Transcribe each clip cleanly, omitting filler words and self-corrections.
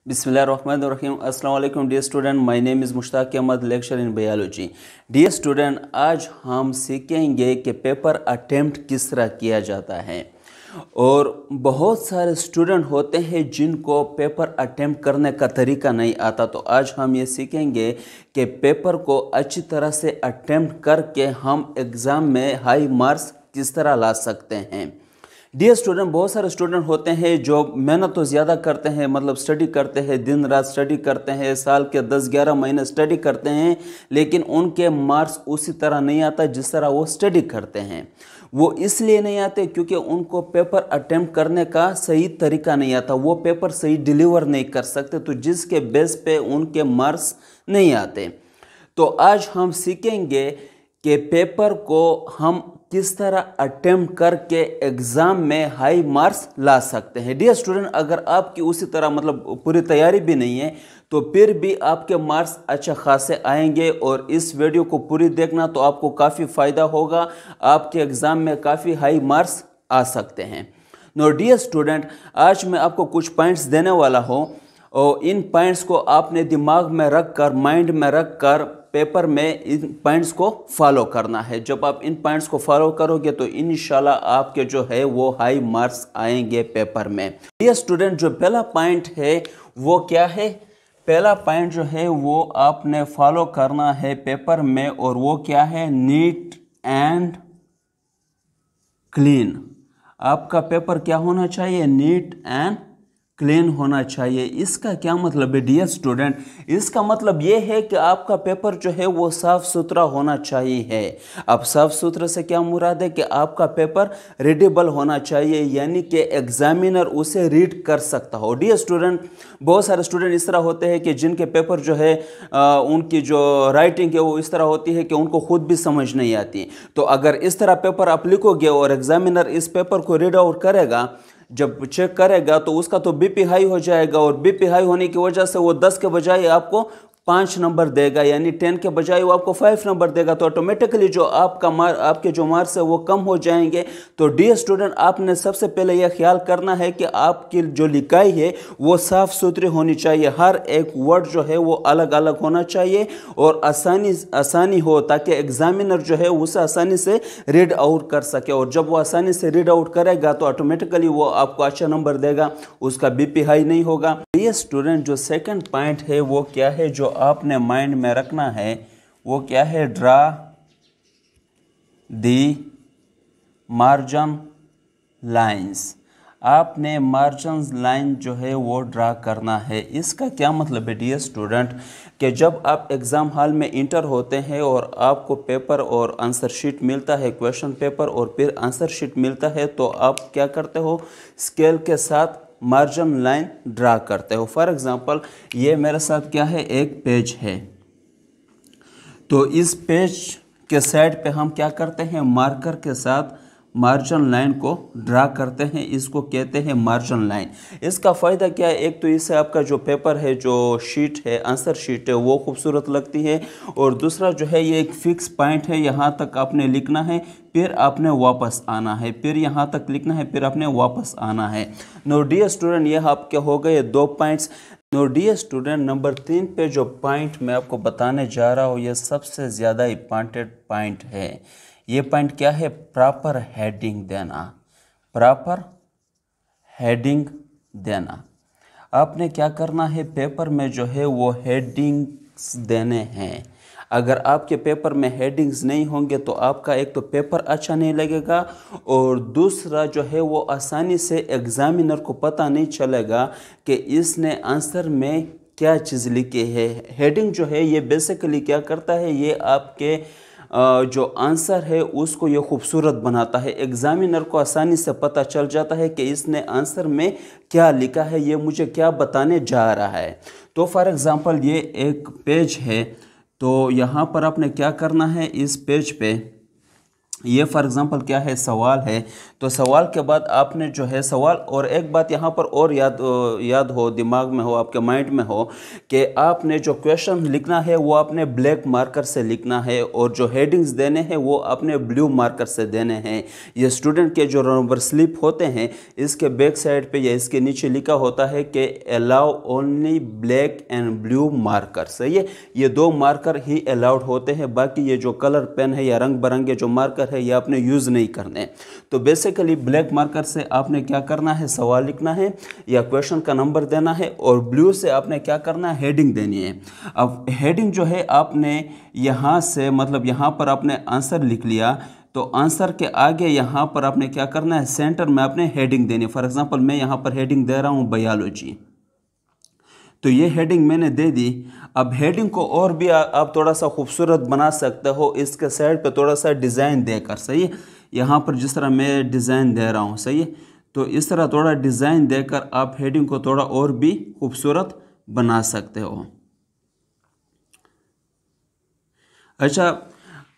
बिस्मिल्लाहिर्रहमानिर्रहीम। अस्सलाम वालेकुम dear student, my name is Mushtaq Ahmad, lecture in biology. Dear student, आज हम सीखेंगे कि पेपर अटेम्प्ट किस तरह किया जाता है। और बहुत सारे स्टूडेंट होते हैं जिनको पेपर अटेम्प्ट करने का तरीका नहीं आता, तो आज हम ये सीखेंगे कि पेपर को अच्छी तरह से अटेम्प्ट करके हम एग्ज़ाम में हाई मार्क्स किस तरह ला सकते हैं। डियर स्टूडेंट, बहुत सारे स्टूडेंट होते हैं जो मेहनत तो ज़्यादा करते हैं, मतलब स्टडी करते हैं, दिन रात स्टडी करते हैं, साल के 10-11 महीने स्टडी करते हैं, लेकिन उनके मार्क्स उसी तरह नहीं आता जिस तरह वो स्टडी करते हैं। वो इसलिए नहीं आते क्योंकि उनको पेपर अटेम्प्ट करने का सही तरीका नहीं आता, वो पेपर सही डिलीवर नहीं कर सकते, तो जिसके बेस पे उनके मार्क्स नहीं आते। तो आज हम सीखेंगे कि पेपर को हम किस तरह अटेम्प्ट करके एग्ज़ाम में हाई मार्क्स ला सकते हैं। डियर स्टूडेंट, अगर आपकी उसी तरह मतलब पूरी तैयारी भी नहीं है तो फिर भी आपके मार्क्स अच्छा खासे आएंगे, और इस वीडियो को पूरी देखना तो आपको काफ़ी फ़ायदा होगा, आपके एग्ज़ाम में काफ़ी हाई मार्क्स आ सकते हैं। नो डियर स्टूडेंट, आज मैं आपको कुछ पॉइंट्स देने वाला हूँ, और इन पॉइंट्स को आपने दिमाग में रख कर, माइंड में रख कर पेपर में इन पॉइंट्स को फॉलो करना है। जब आप इन पॉइंट्स को फॉलो करोगे तो इंशाल्लाह आपके जो है वो हाई मार्क्स आएंगे पेपर में। ये स्टूडेंट, जो पहला पॉइंट है वो क्या है? पहला पॉइंट जो है वो आपने फॉलो करना है पेपर में, और वो क्या है? Neat and clean. आपका पेपर क्या होना चाहिए? नीट एंड क्लीन होना चाहिए। इसका क्या मतलब है डियर स्टूडेंट? इसका मतलब ये है कि आपका पेपर जो है वो साफ़ सुथरा होना चाहिए। अब साफ़ सुथरा से क्या मुराद है? कि आपका पेपर रीडेबल होना चाहिए, यानी कि एग्जामिनर उसे रीड कर सकता हो। डियर स्टूडेंट, बहुत सारे स्टूडेंट इस तरह होते हैं कि जिनके पेपर जो है उनकी जो राइटिंग है वो इस तरह होती है कि उनको खुद भी समझ नहीं आती। तो अगर इस तरह पेपर आप लिखोगे और एग्जामिनर इस पेपर को रीड आउट करेगा, जब चेक करेगा तो उसका तो बीपी हाई हो जाएगा, और बीपी हाई होने की वजह से वो 10 के बजाय आपको 5 नंबर देगा, यानी 10 के बजाय वो आपको 5 नंबर देगा। तो ऑटोमेटिकली जो आपके जो मार्क्स है वो कम हो जाएंगे। तो डियर स्टूडेंट, आपने सबसे पहले यह ख्याल करना है कि आपकी जो लिखाई है वो साफ़ सुथरी होनी चाहिए, हर एक वर्ड जो है वो अलग अलग होना चाहिए और आसानी हो, ताकि एग्जामिनर जो है उसे आसानी से रीड आउट कर सके। और जब वो आसानी से रीड आउट करेगा तो ऑटोमेटिकली वो आपको अच्छा नंबर देगा, उसका बीपी हाई नहीं होगा। ये स्टूडेंट, जो सेकंड पॉइंट है वो क्या है जो आपने माइंड में रखना है? वो क्या है? ड्रा दी मार्जिन लाइंस। आपने मार्जिन लाइन जो है वो ड्रा करना है। इसका क्या मतलब है डियर स्टूडेंट? कि जब आप एग्ज़ाम हॉल में इंटर होते हैं और आपको पेपर और आंसर शीट मिलता है, क्वेश्चन पेपर और फिर आंसर शीट मिलता है, तो आप क्या करते हो? स्केल के साथ मार्जिन लाइन ड्रा करते हो। फॉर एग्ज़ाम्पल, ये मेरे साथ क्या है? एक पेज है, तो इस पेज के साइड पे हम क्या करते हैं? मार्कर के साथ मार्जिन लाइन को ड्रा करते हैं, इसको कहते हैं मार्जिन लाइन। इसका फ़ायदा क्या है? एक तो इससे आपका जो पेपर है, जो शीट है, आंसर शीट है, वो खूबसूरत लगती है, और दूसरा जो है ये एक फिक्स पॉइंट है, यहाँ तक आपने लिखना है, फिर आपने वापस आना है, फिर यहाँ तक लिखना है, फिर आपने वापस आना है। नो डियर स्टूडेंट, ये आपके हो गए 2 points. No dear student, number 3 पे जो पॉइंट मैं आपको बताने जा रहा हूँ ये सबसे ज़्यादा इम्पॉर्टेंट पॉइंट है। ये पॉइंट क्या है? प्रॉपर हेडिंग देना। प्रॉपर हेडिंग देना। आपने क्या करना है? पेपर में जो है वो हेडिंग्स देने हैं। अगर आपके पेपर में हेडिंग्स नहीं होंगे तो आपका एक तो पेपर अच्छा नहीं लगेगा, और दूसरा जो है वो आसानी से एग्जामिनर को पता नहीं चलेगा कि इसने आंसर में क्या चीज़ लिखी है। हेडिंग जो है ये बेसिकली क्या करता है? ये आपके जो आंसर है उसको ये खूबसूरत बनाता है। एग्जामिनर को आसानी से पता चल जाता है कि इसने आंसर में क्या लिखा है, ये मुझे क्या बताने जा रहा है। तो फॉर एग्ज़ाम्पल, ये एक पेज है, तो यहाँ पर आपने क्या करना है? इस पेज पे ये फॉर एग्जांपल क्या है, सवाल है। तो सवाल के बाद आपने जो है सवाल, और एक बात यहाँ पर और याद हो, दिमाग में हो, आपके माइंड में हो कि आपने जो क्वेश्चन लिखना है वो आपने ब्लैक मार्कर से लिखना है, और जो हेडिंग्स देने हैं वो आपने ब्लू मार्कर से देने हैं। ये स्टूडेंट के जो नंबर स्लिप होते हैं इसके बैक साइड पे या इसके नीचे लिखा होता है कि allow only black and blue marker. सही है, ये दो मार्कर ही अलाउड होते हैं, बाकी ये जो कलर पेन है या रंग बिरंगे जो मार्कर है ये आपने यूज़ नहीं करने। तो बेसिकली ब्लैक मार्कर से आपने क्या करना है, सवाल लिखना है या क्वेश्चन का नंबर देना है, और ब्लू से आपने क्या करना है, हेडिंग देनी है। अब हेडिंग जो है आपने यहाँ से, मतलब यहाँ पर आपने आंसर लिख लिया, तो आंसर के आगे यहाँ पर आपने क्या करना है, सेंटर में आपने हेडिंग देनी है। फॉर एग्जांपल मैं यहाँ पर हेडिंग दे रहा हूँ बायोलॉजी, तो ये हेडिंग मैंने दे दी। अब हेडिंग को और भी आप थोड़ा सा खूबसूरत बना सकते हो, इसके साइड पे थोड़ा सा डिज़ाइन देकर। सही है, यहाँ पर जिस तरह मैं डिज़ाइन दे रहा हूँ, सही है, तो इस तरह थोड़ा डिज़ाइन देकर आप हेडिंग को थोड़ा और भी खूबसूरत बना सकते हो। अच्छा,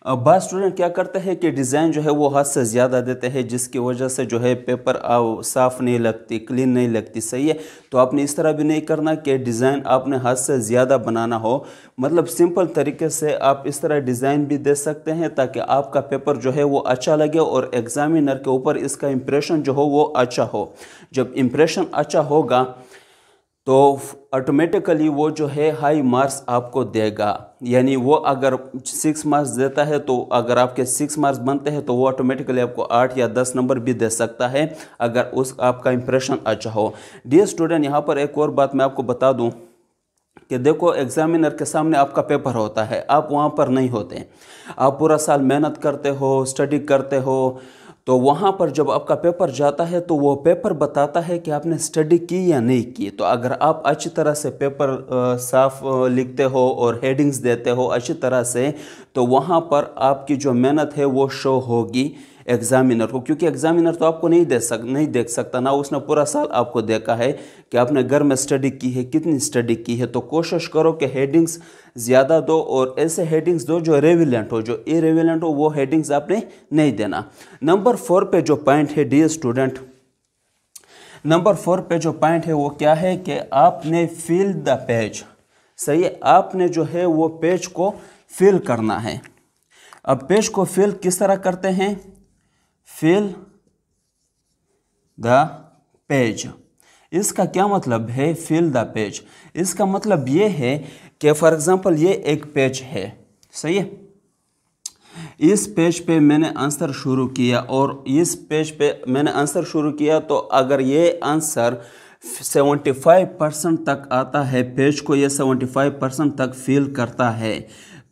बाद स्टूडेंट क्या करते हैं कि डिज़ाइन जो है वो हद से ज़्यादा देते हैं, जिसकी वजह से जो है पेपर साफ़ नहीं लगती, क्लीन नहीं लगती। सही है, तो आपने इस तरह भी नहीं करना कि डिज़ाइन आपने हद से ज़्यादा बनाना हो। मतलब सिंपल तरीके से आप इस तरह डिज़ाइन भी दे सकते हैं ताकि आपका पेपर जो है वो अच्छा लगे और एग्ज़ामिनर के ऊपर इसका इम्प्रेशन जो हो वो अच्छा हो। जब इम्प्रेशन अच्छा होगा तो ऑटोमेटिकली वो जो है हाई मार्क्स आपको देगा। यानी वो अगर 6 मार्क्स देता है तो अगर आपके 6 मार्क्स बनते हैं तो वो ऑटोमेटिकली आपको 8 या 10 नंबर भी दे सकता है अगर उस आपका इंप्रेशन अच्छा हो। डियर स्टूडेंट, यहाँ पर एक और बात मैं आपको बता दूँ कि देखो, एग्जामिनर के सामने आपका पेपर होता है, आप वहाँ पर नहीं होते। आप पूरा साल मेहनत करते हो, स्टडी करते हो, तो वहाँ पर जब आपका पेपर जाता है तो वो पेपर बताता है कि आपने स्टडी की या नहीं की। तो अगर आप अच्छी तरह से पेपर साफ लिखते हो और हेडिंग्स देते हो अच्छी तरह से, तो वहाँ पर आपकी जो मेहनत है वो शो होगी एग्जामिनर को, क्योंकि एग्जामिनर तो आपको नहीं देख सकता ना, उसने पूरा साल आपको देखा है कि आपने घर में स्टडी की है, कितनी स्टडी की है। तो कोशिश करो कि हेडिंग्स ज़्यादा दो और ऐसे हेडिंग्स दो जो रेविलेंट हो, जो इरेविलेंट हो वो हेडिंग्स आपने नहीं देना। नंबर 4 पे जो पॉइंट है डियर स्टूडेंट, नंबर 4 पे जो पॉइंट है वो क्या है कि आपने फिल द पेज। सही है, आपने जो है वो पेज को फिल करना है। अब पेज को फिल किस तरह करते हैं, फिल द पेज, इसका क्या मतलब है फिल द पेज? इसका मतलब ये है कि फॉर एग्जांपल ये एक पेज है, सही है, इस पेज पे मैंने आंसर शुरू किया और इस पेज पे मैंने आंसर शुरू किया, तो अगर ये आंसर 75% तक आता है, पेज को ये 75% तक फिल करता है,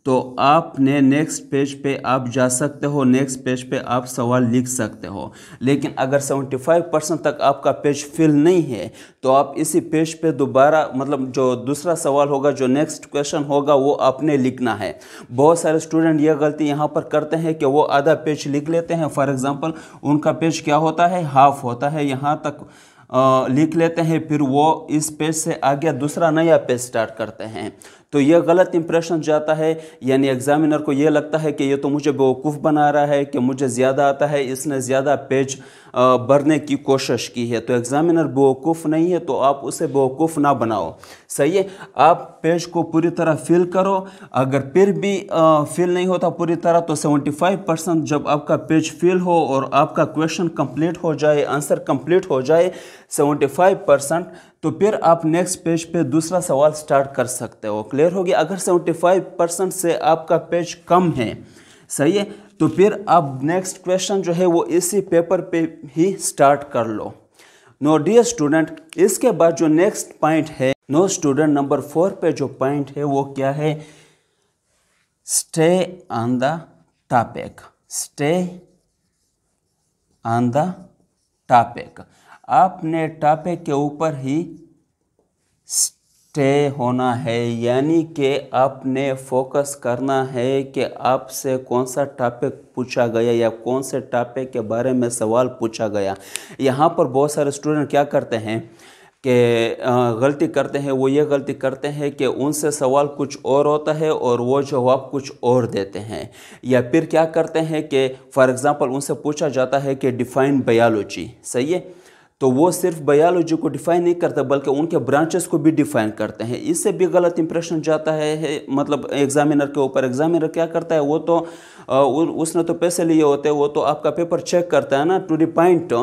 तो आपने नेक्स्ट पेज पे आप जा सकते हो, नेक्स्ट पेज पे आप सवाल लिख सकते हो। लेकिन अगर 75% तक आपका पेज फिल नहीं है तो आप इसी पेज पे दोबारा, मतलब जो दूसरा सवाल होगा, जो नेक्स्ट क्वेश्चन होगा वो आपने लिखना है। बहुत सारे स्टूडेंट ये गलती यहाँ पर करते हैं कि वो आधा पेज लिख लेते हैं। फॉर एग्जांपल उनका पेज क्या होता है, हाफ होता है, यहाँ तक लिख लेते हैं, फिर वो इस पेज से आगे दूसरा नया पेज स्टार्ट करते हैं, तो ये गलत इंप्रेशन जाता है। यानी एग्जामिनर को ये लगता है कि ये तो मुझे बेवकूफ़ बना रहा है, कि मुझे ज़्यादा आता है, इसने ज़्यादा पेज भरने की कोशिश की है। तो एग्जामिनर बेवकूफ़ नहीं है, तो आप उसे बेवकूफ़ ना बनाओ। सही है, आप पेज को पूरी तरह फिल करो। अगर फिर भी फिल नहीं होता पूरी तरह, तो 75% जब आपका पेज फिल हो और आपका क्वेश्चन कंप्लीट हो जाए, आंसर कंप्लीट हो जाए 75%, तो फिर आप नेक्स्ट पेज पे दूसरा सवाल स्टार्ट कर सकते हो। क्लियर हो गया? अगर 75% से आपका पेज कम है, सही है, तो फिर आप नेक्स्ट क्वेश्चन जो है वो इसी पेपर पे ही स्टार्ट कर लो। नो डियर स्टूडेंट, इसके बाद जो नेक्स्ट पॉइंट है, नो स्टूडेंट, नंबर 4 पे जो पॉइंट है वो क्या है, stay on the topic. Stay on the topic, आपने टॉपिक के ऊपर ही स्टे होना है, यानी कि आपने फोकस करना है कि आपसे कौन सा टॉपिक पूछा गया या कौन से टॉपिक के बारे में सवाल पूछा गया। यहाँ पर बहुत सारे स्टूडेंट क्या करते हैं, गलती करते हैं, वो ये गलती करते हैं कि उनसे सवाल कुछ और होता है और वो जवाब कुछ और देते हैं। या फिर क्या करते हैं कि फॉर एग्ज़ाम्पल उनसे पूछा जाता है कि डिफ़ाइन बायोलॉजी, सही है, तो वो सिर्फ बायोलॉजी को डिफ़ाइन नहीं करते बल्कि उनके ब्रांचेस को भी डिफ़ाइन करते हैं। इससे भी गलत इंप्रेशन जाता है मतलब एग्जामिनर के ऊपर। एग्जामिनर क्या करता है, वो तो उसने तो पैसे लिए होते हैं, वो तो आपका पेपर चेक करता है ना टू द पॉइंट।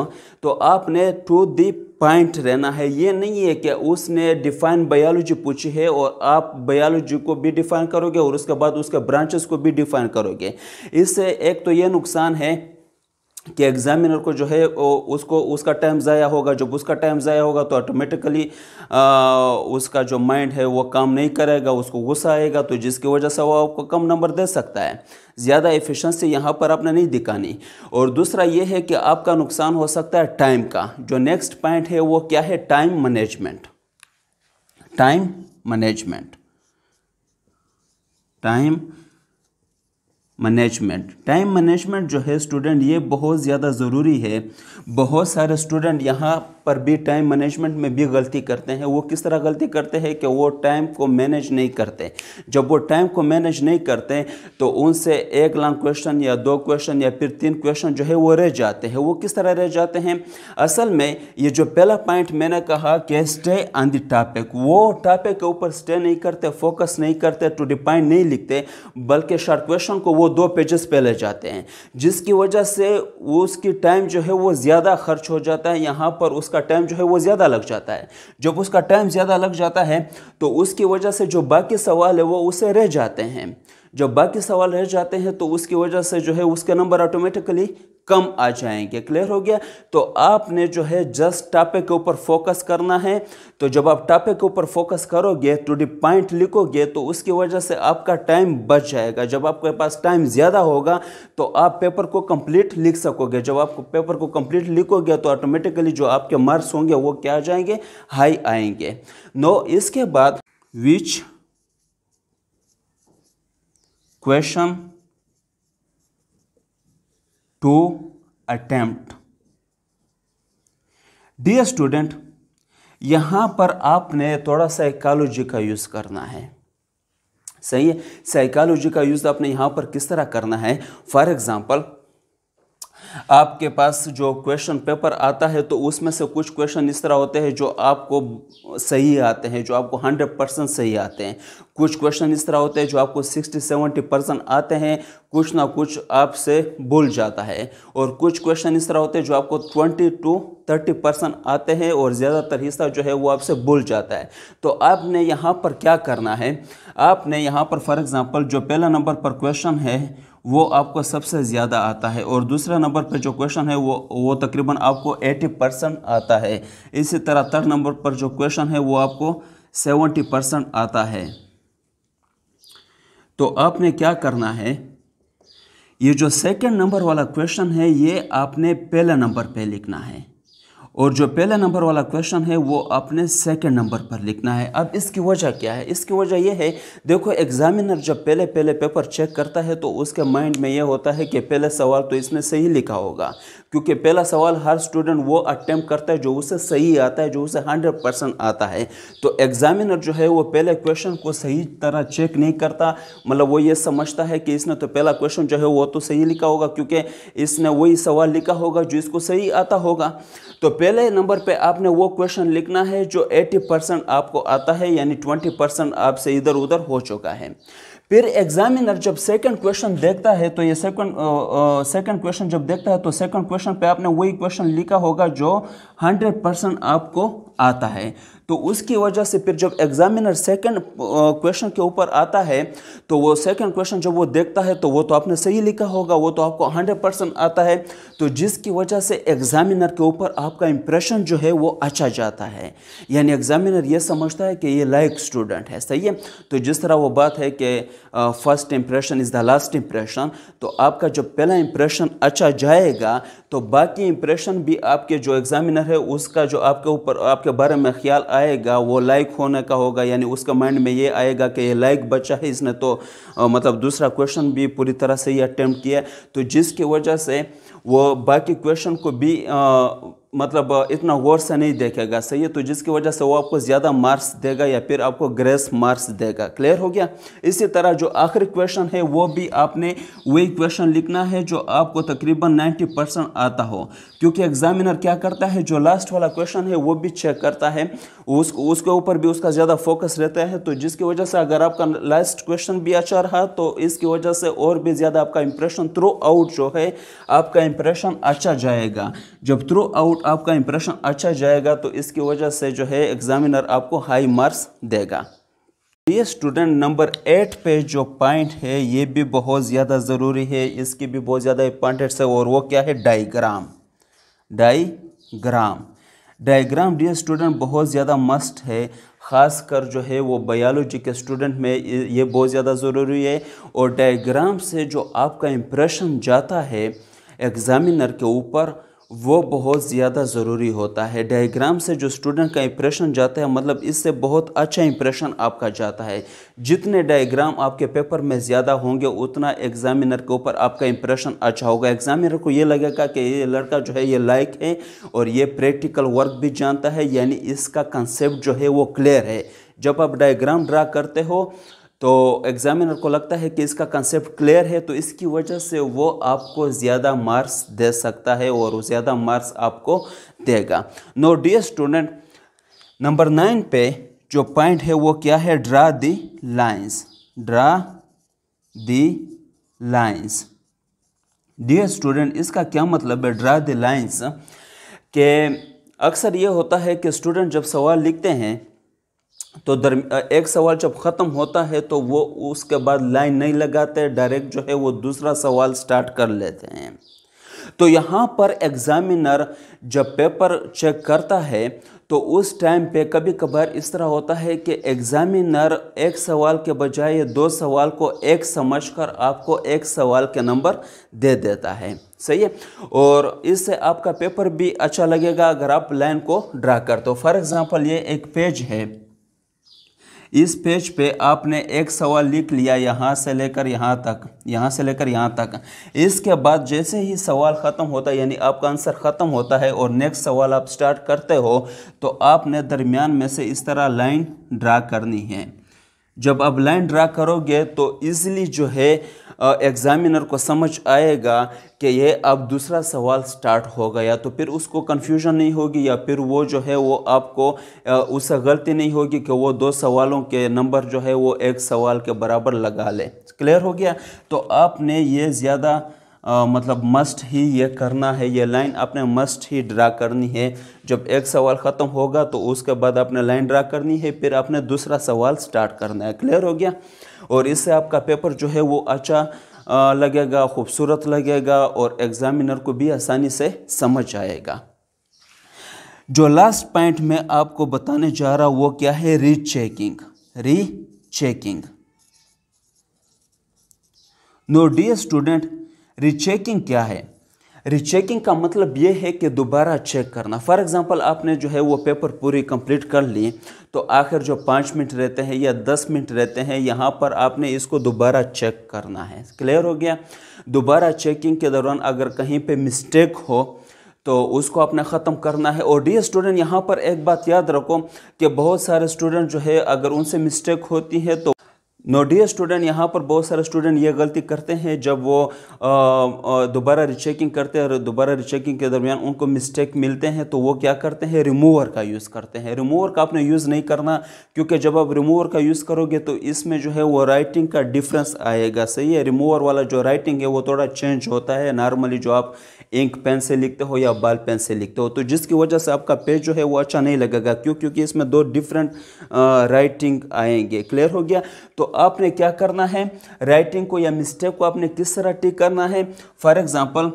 तो आपने टू द पॉइंट रहना है। ये नहीं है कि उसने डिफ़ाइन बायोलॉजी पूछी है और आप बायोलॉजी को भी डिफ़ाइन करोगे और उसके बाद उसके ब्रांचेस को भी डिफ़ाइन करोगे। इससे एक तो ये नुकसान है कि एग्जामिनर को जो है उसको उसका टाइम ज़ाया होगा। जब उसका टाइम ज़ाया होगा तो ऑटोमेटिकली उसका जो माइंड है वो काम नहीं करेगा, उसको गुस्सा आएगा, तो जिसकी वजह से वो आपको कम नंबर दे सकता है। ज़्यादा एफिशिएंसी यहाँ पर आपने नहीं दिखानी। और दूसरा ये है कि आपका नुकसान हो सकता है टाइम का। जो नेक्स्ट पॉइंट है वो क्या है, time management. Time management, time management. Time management जो है स्टूडेंट, ये बहुत ज़्यादा ज़रूरी है। बहुत सारे स्टूडेंट यहाँ पर भी टाइम मैनेजमेंट में भी गलती करते हैं। वो किस तरह गलती करते हैं कि वो टाइम को मैनेज नहीं करते। जब वो टाइम को मैनेज नहीं करते तो उनसे एक लॉन्ग क्वेश्चन या 2 क्वेश्चन या फिर 3 क्वेश्चन जो है वो रह जाते हैं। वो किस तरह रह जाते हैं, असल में ये जो पहला पॉइंट मैंने कहा कि स्टे ऑन द टॉपिक, वो टॉपिक के ऊपर स्टे नहीं करते, फोकस नहीं करते, टू द पॉइंट नहीं लिखते, बल्कि शॉर्ट क्वेश्चन को वो 2 पेजेस पे ले जाते हैं, जिसकी वजह से उसकी टाइम जो है वो ज़्यादा खर्च हो जाता है। यहाँ पर उसका टाइम जो है वो ज़्यादा लग जाता है। जब उसका टाइम ज़्यादा लग जाता है तो उसकी वजह से जो बाकी सवाल है वो उसे रह जाते हैं। जब बाकी सवाल रह जाते हैं तो उसकी वजह से जो है उसके नंबर ऑटोमेटिकली कम आ जाएंगे। क्लियर हो गया। तो आपने जो है जस्ट टॉपिक के ऊपर फोकस करना है। तो जब आप टॉपिक के ऊपर फोकस करोगे, टू द पॉइंट लिखोगे, तो उसकी वजह से आपका टाइम बच जाएगा। जब आपके पास टाइम ज़्यादा होगा तो आप पेपर को कंप्लीट लिख सकोगे। जब आप पेपर को कंप्लीट लिखोगे तो ऑटोमेटिकली जो आपके मार्क्स होंगे वो क्या आ जाएंगे, हाई आएंगे। नो, इसके बाद which question to attempt. Dear student, यहां पर आपने थोड़ा साइकोलॉजी का यूज करना है, सही है। साइकोलॉजी का यूज आपने यहां पर किस तरह करना है, फॉर एग्जांपल आपके पास जो क्वेश्चन पेपर आता है तो उसमें से कुछ क्वेश्चन इस तरह होते हैं जो आपको सही आते हैं, जो आपको 100% सही आते हैं। कुछ क्वेश्चन इस तरह होते हैं जो आपको 60-70% आते हैं, कुछ ना कुछ आपसे भूल जाता है। और कुछ क्वेश्चन इस तरह होते हैं जो आपको 20-30% आते हैं और ज़्यादातर हिस्सा जो है वो आपसे भूल जाता है। तो आपने यहाँ पर क्या करना है, आपने यहाँ पर फॉर एग्जांपल जो पहला नंबर पर क्वेश्चन है वो आपको सबसे ज़्यादा आता है और दूसरा नंबर पर जो क्वेश्चन है वो तकरीबन आपको 80% आता है। इसी तरह थर्ड नंबर पर जो क्वेश्चन है वो आपको 70% आता है। तो आपने क्या करना है, ये जो सेकंड नंबर वाला क्वेश्चन है ये आपने पहले नंबर पे लिखना है और जो पहला नंबर वाला क्वेश्चन है वो आपने सेकंड नंबर पर लिखना है। अब इसकी वजह क्या है, इसकी वजह ये है, देखो एग्जामिनर जब पहले पेपर चेक करता है तो उसके माइंड में ये होता है कि पहले सवाल तो इसने सही लिखा होगा, क्योंकि पहला सवाल हर स्टूडेंट वो अटेम्प्ट करता है जो उसे सही आता है, जो उसे 100% आता है। तो एग्जामिनर जो है वो पहले क्वेश्चन को सही तरह चेक नहीं करता, मतलब वो ये समझता है कि इसने तो पहला क्वेश्चन जो है वो तो सही लिखा होगा क्योंकि इसने वही सवाल लिखा होगा जो इसको सही आता होगा। तो पहले नंबर पे आपने वो क्वेश्चन लिखना है जो 80% आपको आता है, यानी 20% आपसे इधर उधर हो चुका है। फिर एग्जामिनर जब सेकंड क्वेश्चन देखता है तो ये सेकंड क्वेश्चन जब देखता है तो सेकंड क्वेश्चन पे आपने वही क्वेश्चन लिखा होगा जो 100% आपको आता है। तो उसकी वजह से फिर जब एग्जामिनर सेकंड क्वेश्चन के ऊपर आता है तो वो सेकंड क्वेश्चन जब वो देखता है तो वो तो आपने सही लिखा होगा, वो तो आपको 100% आता है। तो जिसकी वजह से एग्जामिनर के ऊपर आपका इंप्रेशन जो है वो अच्छा जाता है, यानी एग्जामिनर ये समझता है कि ये लायक स्टूडेंट है, सही है। तो जिस तरह वो बात है कि first impression is the last impression, तो आपका जब पहला इंप्रेशन अच्छा जाएगा तो बाकी इंप्रेशन भी आपके जो एग्जामिनर है उसका जो आपके ऊपर आपके बारे में ख्याल आएगा वो लायक होने का होगा, यानी उसका माइंड में ये आएगा कि ये लायक बच्चा है, इसने तो मतलब दूसरा क्वेश्चन भी पूरी तरह से ही अटेम्प्ट किया। तो जिसकी वजह से वो बाकी क्वेश्चन को भी मतलब इतना गौर से नहीं देखेगा, सही है, तो जिसकी वजह से वो आपको ज़्यादा मार्क्स देगा या फिर आपको ग्रेस मार्क्स देगा। क्लियर हो गया। इसी तरह जो आखिरी क्वेश्चन है वो भी आपने वही क्वेश्चन लिखना है जो आपको तकरीबन 90% आता हो, क्योंकि एग्जामिनर क्या करता है, जो लास्ट वाला क्वेश्चन है वो भी चेक करता है, उसके ऊपर भी उसका ज़्यादा फोकस रहता है। तो जिसकी वजह से अगर आपका लास्ट क्वेश्चन भी अच्छा रहा तो इसकी वजह से और भी ज़्यादा आपका इंप्रेशन थ्रू आउट जो है आपका इंप्रेशन अच्छा जाएगा। जब थ्रू आउट आपका इंप्रेशन अच्छा जाएगा तो इसकी वजह से जो है एग्जामिनर आपको हाई मार्क्स देगा। ये स्टूडेंट नंबर 8 पे जो पॉइंट है ये भी बहुत ज़्यादा ज़रूरी है, इसकी भी बहुत ज़्यादा इंपॉर्टेंस है, और वो क्या है, डायग्राम। डायग्राम डियर स्टूडेंट बहुत ज़्यादा मस्ट है, ख़ासकर जो है वो बायोलॉजी के स्टूडेंट में ये बहुत ज़्यादा ज़रूरी है। और डायग्राम से जो आपका इंप्रेशन जाता है एग्ज़ामिनर के ऊपर वो बहुत ज़्यादा ज़रूरी होता है। डायग्राम से जो स्टूडेंट का इंप्रेशन जाता है, मतलब इससे बहुत अच्छा इंप्रेशन आपका जाता है। जितने डायग्राम आपके पेपर में ज़्यादा होंगे उतना एग्ज़ामिनर के ऊपर आपका इंप्रेशन अच्छा होगा। एग्ज़ामिनर को ये लगेगा कि ये लड़का जो है ये लायक है और ये प्रैक्टिकल वर्क भी जानता है, यानी इसका कंसेप्ट जो है वो क्लियर है। जब आप डायग्राम ड्रा करते हो तो एग्जामिनर को लगता है कि इसका कंसेप्ट क्लियर है, तो इसकी वजह से वो आपको ज़्यादा मार्क्स दे सकता है और ज़्यादा मार्क्स आपको देगा। नो डियर स्टूडेंट, नंबर 9 पे जो पॉइंट है वो क्या है, ड्रा दी लाइंस। डियर स्टूडेंट, इसका क्या मतलब है ड्रा दी लाइंस, कि अक्सर ये होता है कि स्टूडेंट जब सवाल लिखते हैं तो एक सवाल जब ख़त्म होता है तो वो उसके बाद लाइन नहीं लगाते, डायरेक्ट जो है वो दूसरा सवाल स्टार्ट कर लेते हैं। तो यहाँ पर एग्ज़ामिनर जब पेपर चेक करता है तो उस टाइम पे कभी कभार इस तरह होता है कि एग्ज़ामिनर एक सवाल के बजाय 2 सवाल को एक समझकर आपको एक सवाल के नंबर दे देता है, सही है, और इससे आपका पेपर भी अच्छा लगेगा अगर आप लाइन को ड्रा करते हो। फॉर एग्ज़ाम्पल ये एक पेज है, इस पेज पे आपने एक सवाल लिख लिया यहाँ से लेकर यहाँ तक, इसके बाद जैसे ही सवाल ख़त्म होता है यानी आपका आंसर ख़त्म होता है और नेक्स्ट सवाल आप स्टार्ट करते हो तो आपने दरमियान में से इस तरह लाइन ड्रा करनी है। जब आप लाइन ड्रा करोगे तो इजीली जो है एग्ज़ामिनर को समझ आएगा कि ये अब दूसरा सवाल स्टार्ट हो गया, तो फिर उसको कन्फ्यूजन नहीं होगी या फिर वो जो है वो आपको उससे गलती नहीं होगी कि वो 2 सवालों के नंबर जो है वो एक सवाल के बराबर लगा ले। क्लियर हो गया। तो आपने ये ज़्यादा मतलब मस्ट ही ये करना है, ये लाइन आपने मस्ट ही ड्रा करनी है। जब एक सवाल ख़त्म होगा तो उसके बाद आपने लाइन ड्रा करनी है, फिर आपने दूसरा सवाल स्टार्ट करना है। क्लियर हो गया। और इससे आपका पेपर जो है वो अच्छा लगेगा, खूबसूरत लगेगा और एग्ज़ामिनर को भी आसानी से समझ आएगा। जो लास्ट पॉइंट मैं आपको बताने जा रहा हूँ वो क्या है, rechecking. No dear student, rechecking क्या है? रीचेकिंग का मतलब ये है कि दोबारा चेक करना। फॉर एग्जांपल आपने जो है वो पेपर पूरी कंप्लीट कर ली तो आखिर जो 5 मिनट रहते हैं या 10 मिनट रहते हैं यहाँ पर आपने इसको दोबारा चेक करना है। क्लियर हो गया। दोबारा चेकिंग के दौरान अगर कहीं पे मिस्टेक हो तो उसको आपने ख़त्म करना है। और डियर स्टूडेंट, यहाँ पर एक बात याद रखो कि बहुत सारे स्टूडेंट जो है अगर उनसे मिस्टेक होती है तो नो डियर स्टूडेंट, यहाँ पर बहुत सारे स्टूडेंट ये गलती करते हैं जब वो दोबारा रीचेकिंग करते हैं और दोबारा रीचेकिंग के दरमियान उनको मिस्टेक मिलते हैं तो वो क्या करते हैं, रिमूवर का यूज़ करते हैं। रिमूवर का आपने यूज़ नहीं करना, क्योंकि जब आप रिमूवर का यूज़ करोगे तो इसमें जो है वो राइटिंग का डिफरेंस आएगा। सही है। रिमूवर वाला जो राइटिंग है वो थोड़ा चेंज होता है नॉर्मली जो आप इंक पेन से लिखते हो या बॉल पेन से लिखते हो, तो जिसकी वजह से आपका पेज जो है वो अच्छा नहीं लगेगा। क्योंकि इसमें 2 डिफरेंट राइटिंग आएंगे। क्लियर हो गया। तो आपने क्या करना है, राइटिंग को या मिस्टेक को आपने किस तरह टिक करना है। फॉर एग्जांपल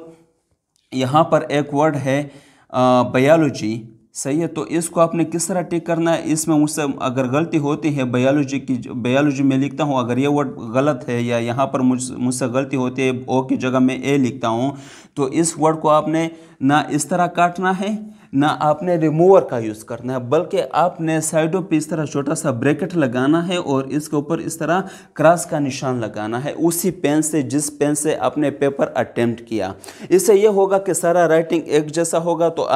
यहाँ पर एक वर्ड है बायोलॉजी, सही है, तो इसको आपने किस तरह टिक करना है। इसमें मुझसे अगर गलती होती है बायोलॉजी में लिखता हूँ, अगर ये वर्ड गलत है या यहाँ पर मुझसे गलती होती है ओ की जगह मैं ए लिखता हूँ, तो इस वर्ड को आपने ना इस तरह काटना है ना आपने रिमूवर का यूज़ करना है, बल्कि आपने साइडों पे इस तरह छोटा सा ब्रैकेट लगाना है और इसके ऊपर इस तरह क्रॉस का निशान लगाना है उसी पेन से जिस पेन से आपने पेपर अटेम्प्ट किया। इससे ये होगा कि सारा राइटिंग एक जैसा होगा। तो